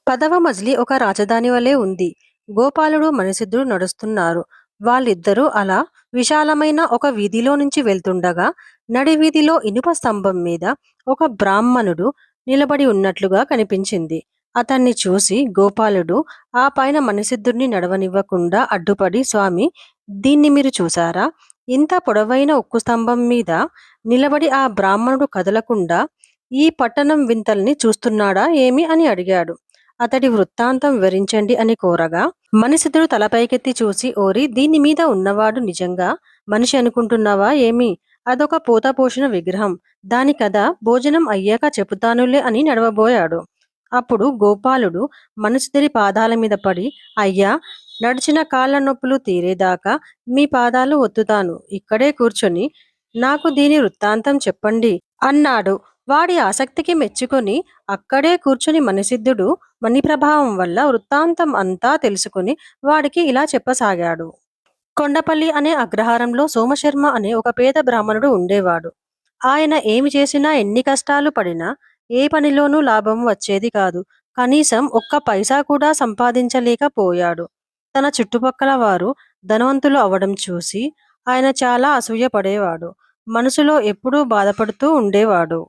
పదవ మజిలీ ఒక రాజధాని వలె ఉంది. గోపాలుడు, మణిసిద్ధుడు నడుస్తున్నారు. వాళ్ళిద్దరూ అలా విశాలమైన ఒక వీధిలో నుంచి వెళ్తుండగా, నడివీధిలో ఇనుప స్తంభం మీద ఒక బ్రాహ్మణుడు నిలబడి ఉన్నట్లుగా కనిపించింది. అతన్ని చూసి గోపాలుడు ఆ పైన మణిసిద్ధుడిని నడవనివ్వకుండా అడ్డుపడి, స్వామీ, దీన్ని మీరు చూశారా? ఇంత పొడవైన ఉక్కు స్తంభం మీద నిలబడి ఆ బ్రాహ్మణుడు కదలకుండా ఈ పట్టణం వింతల్ని చూస్తున్నాడా ఏమి అని అడిగాడు. అతడి వృత్తాంతం వివరించండి అని కోరగా, మణిసిద్ధుడు తలపైకెత్తి చూసి, ఓరి, దీని మీద ఉన్నవాడు నిజంగా మనిషి అనుకుంటున్నావా ఏమి? అదొక పోతపోషిన విగ్రహం. దాని కథ భోజనం అయ్యాక చెబుతానులే అని నడవబోయాడు. అప్పుడు గోపాలుడు మనుషుడి పాదాల మీద పడి, అయ్యా, నడిచిన కాళ్ళ నొప్పులు తీరేదాకా మీ పాదాలు ఒత్తుతాను. ఇక్కడే కూర్చొని నాకు దీని వృత్తాంతం చెప్పండి అన్నాడు. వాడి ఆసక్తికి మెచ్చుకొని అక్కడే కూర్చుని మణిసిద్ధుడు మణి ప్రభావం వల్ల వృత్తాంతం అంతా తెలుసుకుని వాడికి ఇలా చెప్పసాగాడు. కొండపల్లి అనే అగ్రహారంలో సోమశర్మ అనే ఒక పేద బ్రాహ్మణుడు ఉండేవాడు. ఆయన ఏమి చేసినా, ఎన్ని కష్టాలు పడినా ఏ పనిలోనూ లాభం వచ్చేది కాదు. కనీసం ఒక్క పైసా కూడా సంపాదించలేకపోయాడు. తన చుట్టుపక్కల వారు ధనవంతులు అవడం చూసి ఆయన చాలా అసూయ పడేవాడు. మనసులో ఎప్పుడూ బాధపడుతూ ఉండేవాడు.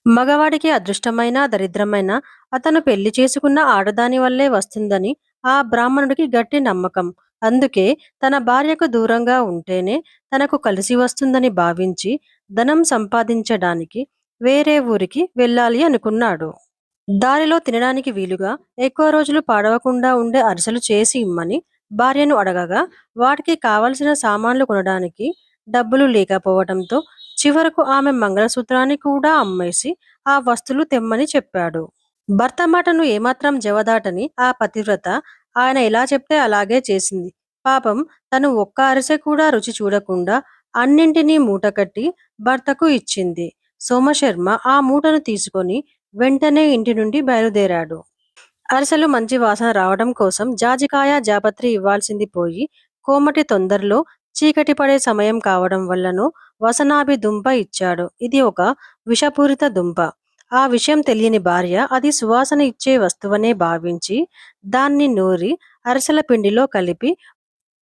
మగవాడికి అదృష్టమైన, దరిద్రమైన అతను పెళ్లి చేసుకున్న ఆడదాని వల్లే వస్తుందని ఆ బ్రాహ్మణుడికి గట్టి నమ్మకం. అందుకే తన భార్యకు దూరంగా ఉంటేనే తనకు కలిసి వస్తుందని భావించి ధనం సంపాదించడానికి వేరే ఊరికి వెళ్ళాలి అనుకున్నాడు. దారిలో తినడానికి వీలుగా ఎక్కువ రోజులు పాడవకుండా ఉండే అరిసెలు చేసి ఇమ్మని భార్యను అడగగా, వాటికి కావలసిన సామాన్లు కొనడానికి డబ్బులు లేకపోవడంతో చివరకు ఆమె మంగళసూత్రాన్ని కూడా అమ్మేసి ఆ వస్తువులు తెమ్మని చెప్పాడు. భర్త మాటను ఏమాత్రం జవదాటని ఆ పతివ్రత ఆయన ఎలా చెప్తే అలాగే చేసింది. పాపం, తను ఒక్క అరిసె కూడా రుచి చూడకుండా అన్నింటినీ మూటకట్టి భర్తకు ఇచ్చింది. సోమశర్మ ఆ మూటను తీసుకొని వెంటనే ఇంటి నుండి బయలుదేరాడు. అరిసెలు మంచి వాసన రావడం కోసం జాజికాయ, జాపత్రి ఇవ్వాల్సింది పోయి, కోమటి తొందరలో చీకటి పడే సమయం కావడం వల్లనో వసనాభి దుంప ఇచ్చాడు. ఇది ఒక విషపూరిత దుంప. ఆ విషయం తెలియని భార్య అది సువాసన ఇచ్చే వస్తువనే భావించి దాన్ని నూరి అరిసెల పిండిలో కలిపి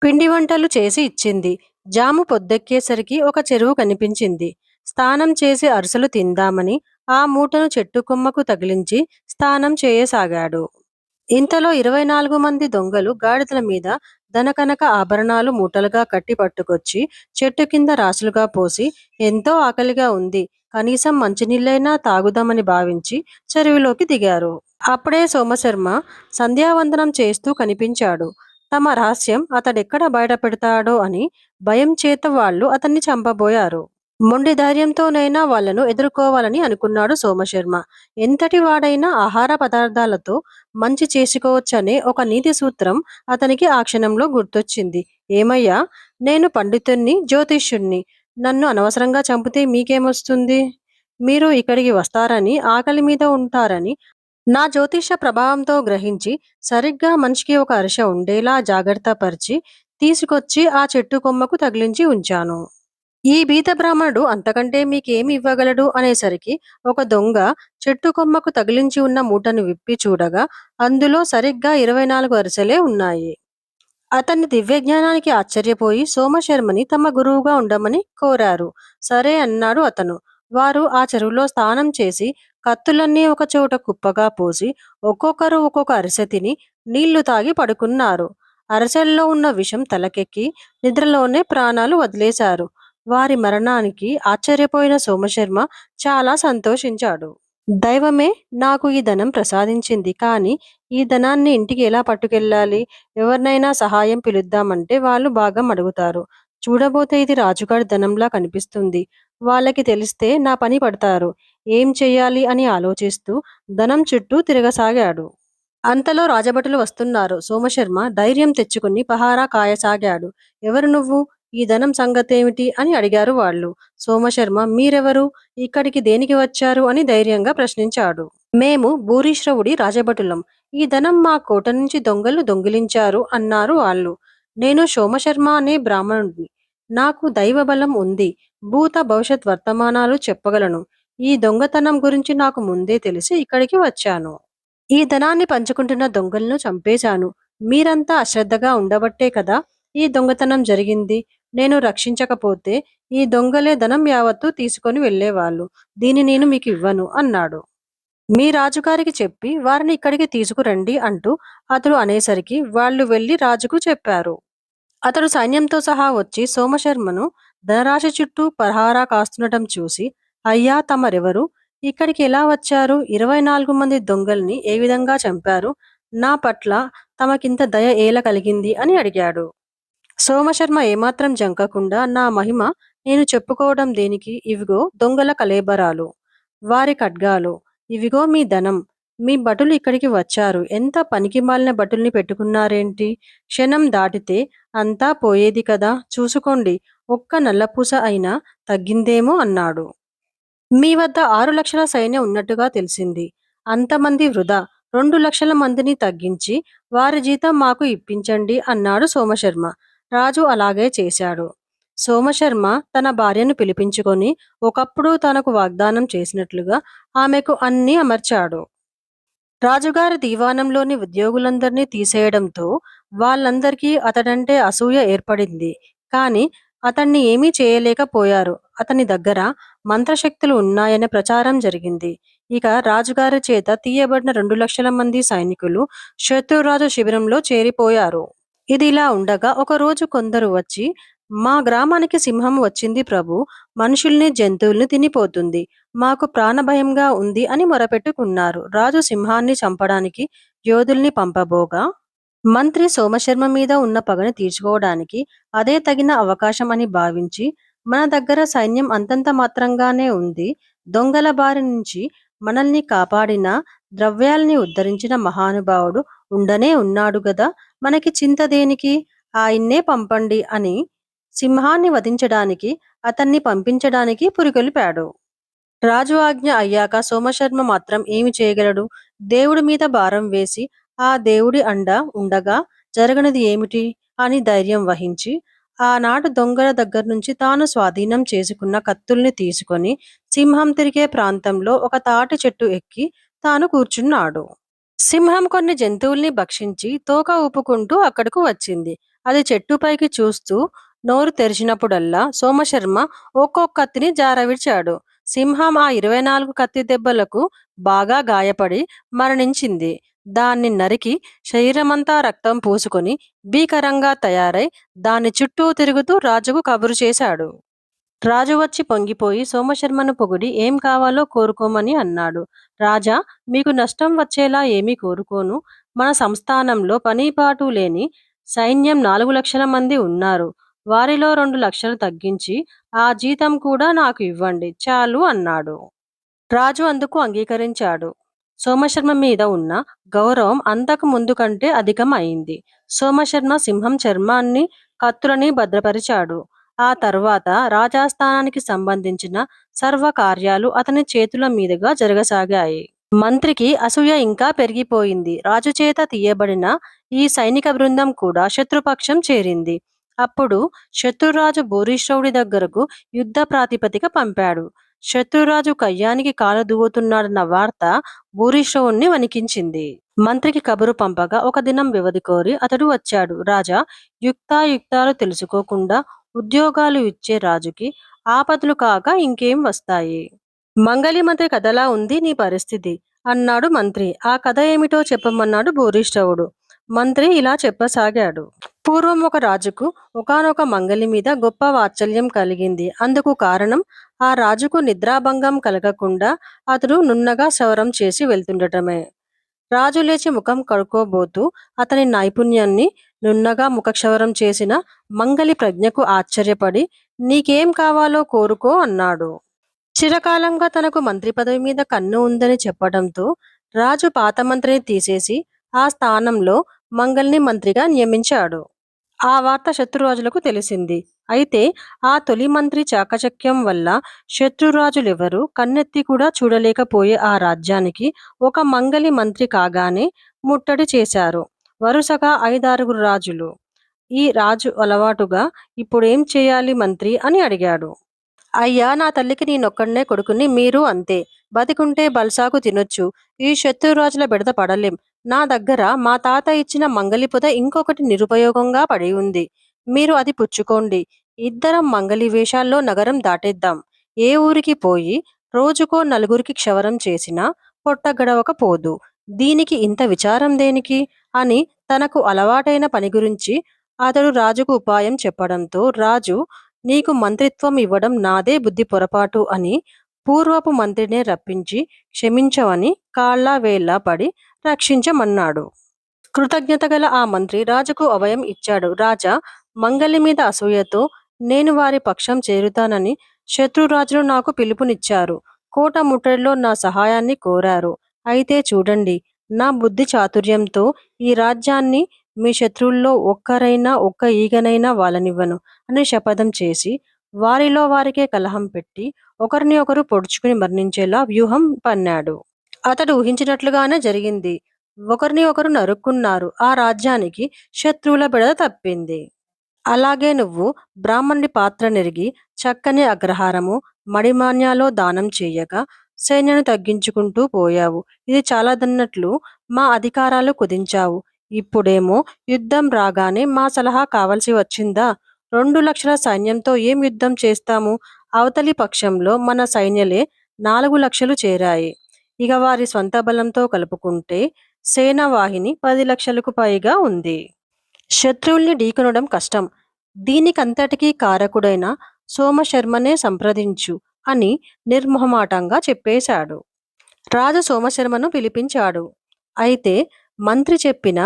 పిండి వంటలు చేసి ఇచ్చింది. జాము పొద్దెక్కేసరికి ఒక చెరువు కనిపించింది. స్నానం చేసి అరిసెలు తిందామని ఆ మూటను చెట్టు కొమ్మకు తగిలించి స్నానం చేయసాగాడు. ఇంతలో 24 మంది దొంగలు గాడిదల మీద ధనకనక ఆభరణాలు మూటలుగా కట్టి పట్టుకొచ్చి చెట్టు కింద రాసులుగా పోసి, ఎంతో ఆకలిగా ఉంది, కనీసం మంచినీళ్ళైనా తాగుదామని భావించి చెరువులోకి దిగారు. అప్పుడే సోమశర్మ సంధ్యావందనం చేస్తూ కనిపించాడు. తమ రహస్యం అతడెక్కడ బయట పెడతాడో అని భయం చేత వాళ్ళు అతన్ని చంపబోయారు. మొండి ధైర్యంతోనైనా వాళ్లను ఎదుర్కోవాలని అనుకున్నాడు సోమశర్మ. ఎంతటి వాడైనా ఆహార పదార్థాలతో మంచి చేసుకోవచ్చనే ఒక నీతి సూత్రం అతనికి ఆ క్షణంలో గుర్తొచ్చింది. ఏమయ్యా, నేను పండితుణ్ణి, జ్యోతిష్యుణ్ణి. నన్ను అనవసరంగా చంపితే మీకేమొస్తుంది? మీరు ఇక్కడికి వస్తారని, ఆకలి మీద ఉంటారని నా జ్యోతిష ప్రభావంతో గ్రహించి సరిగ్గా మనిషికి ఒక అరిస ఉండేలా జాగ్రత్త పరిచి తీసుకొచ్చి ఆ చెట్టు కొమ్మకు తగిలించి ఉంచాను. ఈ బీద బ్రాహ్మణుడు అంతకంటే మీకేమి ఇవ్వగలడు అనేసరికి ఒక దొంగ చెట్టు కొమ్మకు తగిలించి ఉన్న మూటను విప్పి చూడగా అందులో సరిగ్గా 24 అరిసెలే ఉన్నాయి. అతని దివ్యజ్ఞానానికి ఆశ్చర్యపోయి సోమశర్మని తమ గురువుగా ఉండమని కోరారు. సరే అన్నాడు అతను. వారు ఆ చెరువులో స్నానం చేసి కత్తులన్నీ ఒక చోట కుప్పగా పోసి ఒక్కొక్కరు ఒక్కొక్క అరిసె తిని నీళ్లు తాగి పడుకున్నారు. అరిసెల్లో ఉన్న విషం తలకెక్కి నిద్రలోనే ప్రాణాలు వదిలేశారు. వారి మరణానికి ఆశ్చర్యపోయిన సోమశర్మ చాలా సంతోషించాడు. దైవమే నాకు ఈ ధనం ప్రసాదించింది, కానీ ఈ ధనాన్ని ఇంటికి ఎలా పట్టుకెళ్ళాలి? ఎవరినైనా సహాయం పిలుద్దామంటే వాళ్ళు భాగం అడుగుతారు. చూడబోతే ఇది రాజుగారి ధనంలా కనిపిస్తుంది. వాళ్ళకి తెలిస్తే నా పని పడతారు. ఏం చెయ్యాలి అని ఆలోచిస్తూ ధనం చుట్టూ తిరగసాగాడు. అంతలో రాజభటులు వస్తున్నారు. సోమశర్మ ధైర్యం తెచ్చుకుని పహారా కాయసాగాడు. ఎవరు నువ్వు? ఈ ధనం సంగతేమిటి అని అడిగారు వాళ్ళు. సోమశర్మ, మీరెవరు? ఇక్కడికి దేనికి వచ్చారు అని ధైర్యంగా ప్రశ్నించాడు. మేము భూరిశ్రవుడి రాజభటులం. ఈ ధనం మా కోట నుంచి దొంగలు దొంగిలించారు అన్నారు వాళ్ళు. నేను సోమశర్మ అనే బ్రాహ్మణుడిని. నాకు దైవబలం ఉంది. భూత భవిష్యత్ వర్తమానాలు చెప్పగలను. ఈ దొంగతనం గురించి నాకు ముందే తెలిసి ఇక్కడికి వచ్చాను. ఈ ధనాన్ని పంచుకుంటున్న దొంగలను చంపేశాను. మీరంతా అశ్రద్ధగా ఉండబట్టే కదా ఈ దొంగతనం జరిగింది. నేను రక్షించకపోతే ఈ దొంగలే ధనం యావత్తు తీసుకొని వెళ్ళేవాళ్ళు. దీన్ని నేను మీకు ఇవ్వను అన్నాడు. మీ రాజుగారికి చెప్పి వారిని ఇక్కడికి తీసుకురండి అంటూ అతడు అనేసరికి వాళ్ళు వెళ్లి రాజుకు చెప్పారు. అతడు సైన్యంతో సహా వచ్చి సోమశర్మను ధనరాశి చుట్టూ పహారా కాస్తుండటం చూసి, అయ్యా తమరెవరు? ఇక్కడికి ఎలా వచ్చారు? 24 మంది దొంగల్ని ఏ విధంగా చంపారు? నా పట్ల తమకింత దయ ఏల కలిగింది అని అడిగాడు. సోమశర్మ ఏమాత్రం జంకకుండా నా మహిమ నేను చెప్పుకోవడం దేనికి? ఇవిగో దొంగల కళేబరాలు, వారి ఖడ్గాలు, ఇవిగో మీ ధనం. మీ భటులు ఇక్కడికి వచ్చారు. ఎంత పనికిమాలిన భటుల్ని పెట్టుకున్నారేంటి? క్షణం దాటితే అంతా పోయేది కదా, చూసుకోండి. ఒక్క నల్లపూస అయినా తగ్గిందేమో అన్నాడు. మీ వద్ద 6 లక్షల సైన్యం ఉన్నట్టుగా తెలిసింది. అంతమంది వృధా. 2 లక్షల మందిని తగ్గించి వారి జీతం మాకు ఇప్పించండి అన్నాడు సోమశర్మ. రాజు అలాగే చేశాడు. సోమశర్మ తన భార్యను పిలిపించుకొని ఒకప్పుడు తనకు వాగ్దానం చేసినట్లుగా ఆమెకు అన్నీ అమర్చాడు. రాజుగారి దీవానంలోని ఉద్యోగులందర్నీ తీసేయడంతో వాళ్ళందరికీ అతడంటే అసూయ ఏర్పడింది. కాని అతన్ని ఏమీ చేయలేకపోయారు. అతని దగ్గర మంత్రశక్తులు ఉన్నాయనే ప్రచారం జరిగింది. ఇక రాజుగారి చేత తీయబడిన 2 లక్షల మంది సైనికులు శత్రురాజు శిబిరంలో చేరిపోయారు. ఇదిలా ఉండగా ఒకరోజు కొందరు వచ్చి, మా గ్రామానికి సింహం వచ్చింది ప్రభు, మనుషుల్ని జంతువుల్ని తినిపోతుంది, మాకు ప్రాణభయంగా ఉంది అని మొరపెట్టుకున్నారు. రాజు సింహాన్ని చంపడానికి యోధుల్ని పంపబోగా మంత్రి సోమశర్మ మీద ఉన్న పగని తీర్చుకోవడానికి అదే తగిన అవకాశం అని భావించి, మన దగ్గర సైన్యం అంతంత మాత్రంగానే ఉంది, దొంగల బారి నుంచి మనల్ని కాపాడిన, ద్రవ్యాల్ని ఉద్ధరించిన మహానుభావుడు ఉండనే ఉన్నాడు గదా, మనకి చింత దేనికి, ఆయన్నే పంపండి అని సింహాన్ని వధించడానికి అతన్ని పంపించడానికి పురికొల్పాడు. రాజు ఆజ్ఞ అయ్యాక సోమశర్మ మాత్రం ఏమి చేయగలడు? దేవుడి మీద భారం వేసి ఆ దేవుడి అండ ఉండగా జరగనిది ఏమిటి అని ధైర్యం వహించి ఆనాడు దొంగల దగ్గర నుంచి తాను స్వాధీనం చేసుకున్న కత్తుల్ని తీసుకొని సింహం తిరిగే ప్రాంతంలో ఒక తాటి చెట్టు ఎక్కి తాను కూర్చున్నాడు. సింహం కొన్ని జంతువుల్ని భక్షించి తోక ఊపుకుంటూ అక్కడకు వచ్చింది. అది చెట్టుపైకి చూస్తూ నోరు తెరిచినప్పుడల్లా సోమశర్మ ఒక్కో కత్తిని జారవిడిచాడు. సింహం ఆ 24 కత్తి దెబ్బలకు బాగా గాయపడి మరణించింది. దాన్ని నరికి శరీరమంతా రక్తం పూసుకొని భీకరంగా తయారై దాని చుట్టూ తిరుగుతూ రాజుకు కబురు చేశాడు. రాజు వచ్చి పొంగిపోయి సోమశర్మను పొగిడి ఏం కావాలో కోరుకోమని అన్నాడు. రాజా, మీకు నష్టం వచ్చేలా ఏమీ కోరుకోను. మన సంస్థానంలో పనీపాటు లేని సైన్యం 4 లక్షల మంది ఉన్నారు. వారిలో 2 లక్షలు తగ్గించి ఆ జీతం కూడా నాకు ఇవ్వండి చాలు అన్నాడు. రాజు అందుకు అంగీకరించాడు. సోమశర్మ మీద ఉన్న గౌరవం అంతకు ముందు కంటే అధికం అయింది. సోమశర్మ సింహం చర్మాన్ని, కత్తులని భద్రపరిచాడు. ఆ తర్వాత రాజాస్థానానికి సంబంధించిన సర్వ కార్యాలు అతని చేతుల మీదుగా జరగసాగాయి. మంత్రికి అసూయ ఇంకా పెరిగిపోయింది. రాజు చేత తీయబడిన ఈ సైనిక బృందం కూడా శత్రుపక్షం చేరింది. అప్పుడు శత్రురాజు భూరిశ్రవుడి దగ్గరకు యుద్ధ ప్రాతిపదిక పంపాడు. శత్రురాజు కయ్యానికి కాలు దువ్వుతున్నాడన్న వార్త భూరిశ్రవుణ్ణి వణికించింది. మంత్రికి కబురు పంపగా ఒక దినం వ్యవధి కోరి అతడు వచ్చాడు. రాజా, యుక్తాయుక్తాలు తెలుసుకోకుండా ఉద్యోగాలు ఇచ్చే రాజుకి ఆపదలు కాక ఇంకేం వస్తాయి? మంగలి మంత్రి కథలా ఉంది నీ పరిస్థితి అన్నాడు మంత్రి. ఆ కథ ఏమిటో చెప్పమన్నాడు భూరిశ్రవుడు. మంత్రి ఇలా చెప్పసాగాడు. పూర్వం ఒక రాజుకు ఒకానొక మంగలి మీద గొప్ప వాత్సల్యం కలిగింది. అందుకు కారణం ఆ రాజుకు నిద్రాభంగం కలగకుండా అతడు నున్నగా క్షవరం చేసి వెళ్తుండటమే. రాజు లేచి ముఖం కడుక్కోబోతూ అతని నైపుణ్యాన్ని, నున్నగా ముఖక్షవరం చేసిన మంగలి ప్రజ్ఞకు ఆశ్చర్యపడి నీకేం కావాలో కోరుకో అన్నాడు. చిరకాలంగా తనకు మంత్రి పదవి మీద కన్ను ఉందని చెప్పడంతో రాజు పాత మంత్రిని తీసేసి ఆ స్థానంలో మంగల్ని మంత్రిగా నియమించాడు. ఆ వార్త శత్రురాజులకు తెలిసింది. అయితే ఆ తొలి మంత్రి చాకచక్యం వల్ల శత్రురాజులెవరూ కన్నెత్తి కూడా చూడలేకపోయే ఆ రాజ్యానికి ఒక మంగలి మంత్రి కాగానే ముట్టడి చేశారు. వరుసగా 5-6 రాజులు. ఈ రాజు అలవాటుగా ఇప్పుడేం చేయాలి మంత్రి అని అడిగాడు. అయ్యా నా తల్లికి నేనొక్కడినే కొడుకుని, మీరు అంతే. బతికుంటే బల్సాకు తినొచ్చు. ఈ శత్రురాజుల బెడద పడలేం. నా దగ్గర మా తాత ఇచ్చిన మంగలి పొద ఇంకొకటి నిరుపయోగంగా పడి ఉంది. మీరు అది పుచ్చుకోండి. ఇద్దరం మంగలి వేషాల్లో నగరం దాటేద్దాం. ఏ ఊరికి పోయి రోజుకో నలుగురికి క్షవరం చేసినా పొట్ట గడవకపోదు. దీనికి ఇంత విచారం దేనికి? అని తనకు అలవాటైన పని గురించి అతడు రాజుకు ఉపాయం చెప్పడంతో రాజు, నీకు మంత్రిత్వం ఇవ్వడం నాదే బుద్ధి పొరపాటు అని పూర్వపు మంత్రినే రప్పించి క్షమించవని కాళ్ళ వేళ్ళ పడి రక్షించమన్నాడు. కృతజ్ఞత గల ఆ మంత్రి రాజుకు అభయం ఇచ్చాడు. రాజా, మంగలి మీద అసూయతో నేను వారి పక్షం చేరుతానని శత్రురాజులు నాకు పిలుపునిచ్చారు. కోట ముట్టడిలో నా సహాయాన్ని కోరారు. అయితే చూడండి, నా బుద్ధి చాతుర్యంతో ఈ రాజ్యాన్ని మీ శత్రువుల్లో ఒక్కరైనా ఒక్క ఈగనైనా వాళ్ళనివ్వను అని శపథం చేసి వారిలో వారికే కలహం పెట్టి ఒకరిని ఒకరు పొడుచుకుని మరణించేలా వ్యూహం పన్నాడు. అతడు ఊహించినట్లుగానే జరిగింది. ఒకరిని ఒకరు నరుక్కున్నారు. ఆ రాజ్యానికి శత్రువుల బెడద తప్పింది. అలాగే నువ్వు బ్రాహ్మణుడి పాత్ర నెరిగి చక్కని అగ్రహారము మడిమాన్యాలో దానం చేయగా సైన్యను తగ్గించుకుంటూ పోయావు. ఇది చాలదన్నట్లు మా అధికారాలు కుదించావు. ఇప్పుడేమో యుద్ధం రాగానే మా సలహా కావలసి వచ్చిందా? 2 లక్షల సైన్యంతో ఏం యుద్ధం చేస్తాము? అవతలి పక్షంలో మన సైన్యలే 4 లక్షలు చేరాయి. ఇక వారి స్వంత బలంతో కలుపుకుంటే సేనావాహిని 10 లక్షలకు పైగా ఉంది. శత్రువుల్ని ఢీకొనడం కష్టం. దీనికంతటికీ కారకుడైన సోమశర్మనే సంప్రదించు అని నిర్మొహమాటంగా చెప్పేశాడు. రాజు సోమశర్మను పిలిపించాడు. అయితే మంత్రి చెప్పిన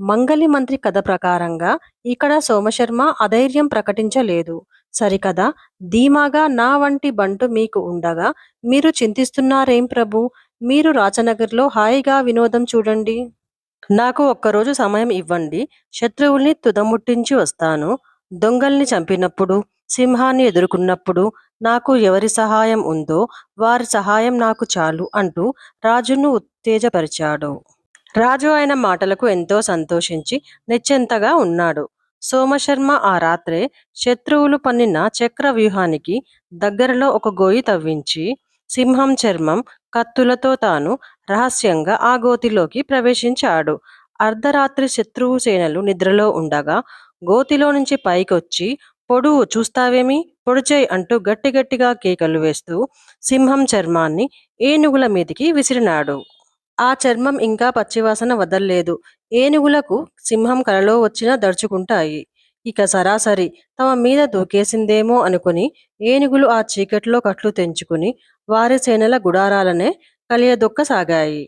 మంగలి మంత్రి కథ ప్రకారంగా ఇక్కడ సోమశర్మ అధైర్యం ప్రకటించలేదు. సరికదా, ధీమాగా నా వంటి బంటు మీకు ఉండగా మీరు చింతిస్తున్నారేం ప్రభు? మీరు రాచనగర్లో హాయిగా వినోదం చూడండి. నాకు ఒక్కరోజు సమయం ఇవ్వండి. శత్రువుల్ని తుదముట్టించి వస్తాను. దొంగల్ని చంపినప్పుడు, సింహాన్ని ఎదుర్కొన్నప్పుడు నాకు ఎవరి సహాయం ఉందో వారి సహాయం నాకు చాలు అంటూ రాజును ఉత్తేజపరిచాడు. రాజు ఆయన మాటలకు ఎంతో సంతోషించి నిశ్చింతగా ఉన్నాడు. సోమశర్మ ఆ రాత్రే శత్రువులు పన్నిన చక్ర వ్యూహానికి దగ్గరలో ఒక గోయి తవ్వించి సింహం చర్మం, కత్తులతో తాను రహస్యంగా ఆ గోతిలోకి ప్రవేశించాడు. అర్ధరాత్రి శత్రువు సేనలు నిద్రలో ఉండగా గోతిలో నుంచి పైకొచ్చి పొడువు చూస్తావేమి, పొడిచేయ్ అంటూ గట్టి గట్టిగా కేకలు వేస్తూ సింహం చర్మాన్ని ఏనుగుల మీదికి విసిరినాడు. ఆ చర్మం ఇంకా పచ్చివాసన వదల్లేదు. ఏనుగులకు సింహం కలలో వచ్చినా దడుచుకుంటాయి. ఇక సరాసరి తమ మీద దూకేసిందేమో అనుకుని ఏనుగులు ఆ చీకట్లో కట్లు తెంచుకుని వారి సేనల గుడారాలనే కలియదొక్కసాగాయి.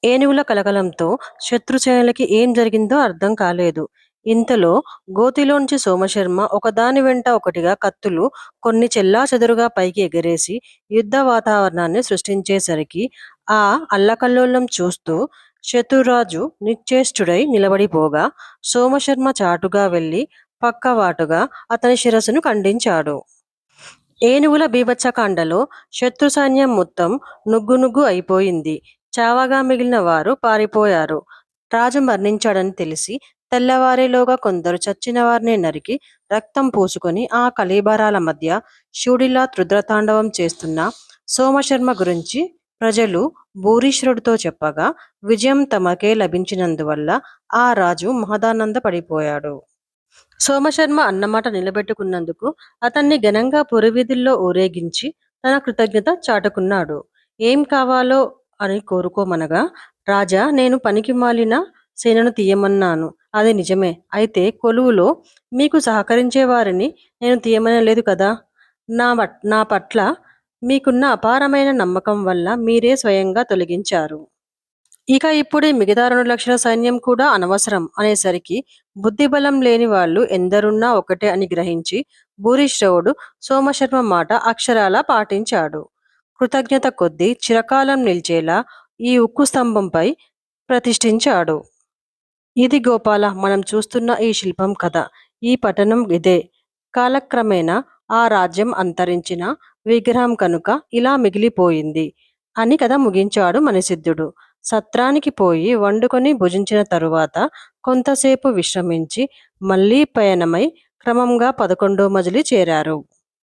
ఏనుగుల కలకలంతో శత్రుసేనలకి ఏం జరిగిందో అర్థం కాలేదు. ఇంతలో గోతిలోంచి సోమశర్మ ఒకదాని వెంట ఒకటిగా కత్తులు కొన్ని చెల్లాచెదురుగా పైకి ఎగరేసి యుద్ధ వాతావరణాన్ని సృష్టించేసరికి ఆ అల్లకల్లోలం చూస్తూ శత్రురాజు నిశ్చేష్టుడై నిలబడిపోగా సోమశర్మ చాటుగా వెళ్లి పక్కవాటుగా అతని శిరస్సును ఖండించాడు. ఏనుగుల బీభత్సకాండలో శత్రు సైన్యం మొత్తం నుగ్గు అయిపోయింది. చావగా మిగిలిన వారు పారిపోయారు. రాజు మరణించాడని తెలిసి తెల్లవారేలోగా కొందరు చచ్చిన వారిని నరికి రక్తం పూసుకొని ఆ కళేబరాల మధ్య శివుడిలా రుద్రతాండవం చేస్తున్న సోమశర్మ గురించి ప్రజలు భూరీశ్వరుడితో చెప్పగా విజయం తమకే లభించినందువల్ల ఆ రాజు మహదానంద పడిపోయాడు. సోమశర్మ అన్నమాట నిలబెట్టుకున్నందుకు అతన్ని ఘనంగా పురవీధుల్లో ఊరేగించి తన కృతజ్ఞత చాటుకున్నాడు. ఏం కావాలో అని కోరుకోమనగా, రాజా, నేను పనికి మాలిన సేనను తీయమన్నాను. అది నిజమే. అయితే కొలువులో మీకు సహకరించే వారిని నేను తీయమనలేదు కదా. నా పట్ల మీకున్న అపారమైన నమ్మకం వల్ల మీరే స్వయంగా తొలగించారు. ఇక ఇప్పుడు ఈ మిగతా 2 లక్షల సైన్యం కూడా అనవసరం అనేసరికి బుద్ధిబలం లేని వాళ్ళు ఎందరున్నా ఒకటే అని గ్రహించి భూరిశ్రవుడు సోమశర్మ మాట అక్షరాలా పాటించాడు. కృతజ్ఞత కొద్దీ చిరకాలం నిలిచేలా ఈ ఉక్కు స్తంభంపై ప్రతిష్ఠించాడు. ఇది గోపాల, మనం చూస్తున్న ఈ శిల్పం కథ. ఈ పట్టణం ఇదే. కాలక్రమేణా ఆ రాజ్యం అంతరించిన విగ్రహం కనుక ఇలా మిగిలిపోయింది అని కథ ముగించాడు మణిసిద్ధుడు. సత్రానికి పోయి వండుకొని భుజించిన తరువాత కొంతసేపు విశ్రమించి మళ్లీ పయనమై క్రమంగా 11వ మజిలి చేరారు.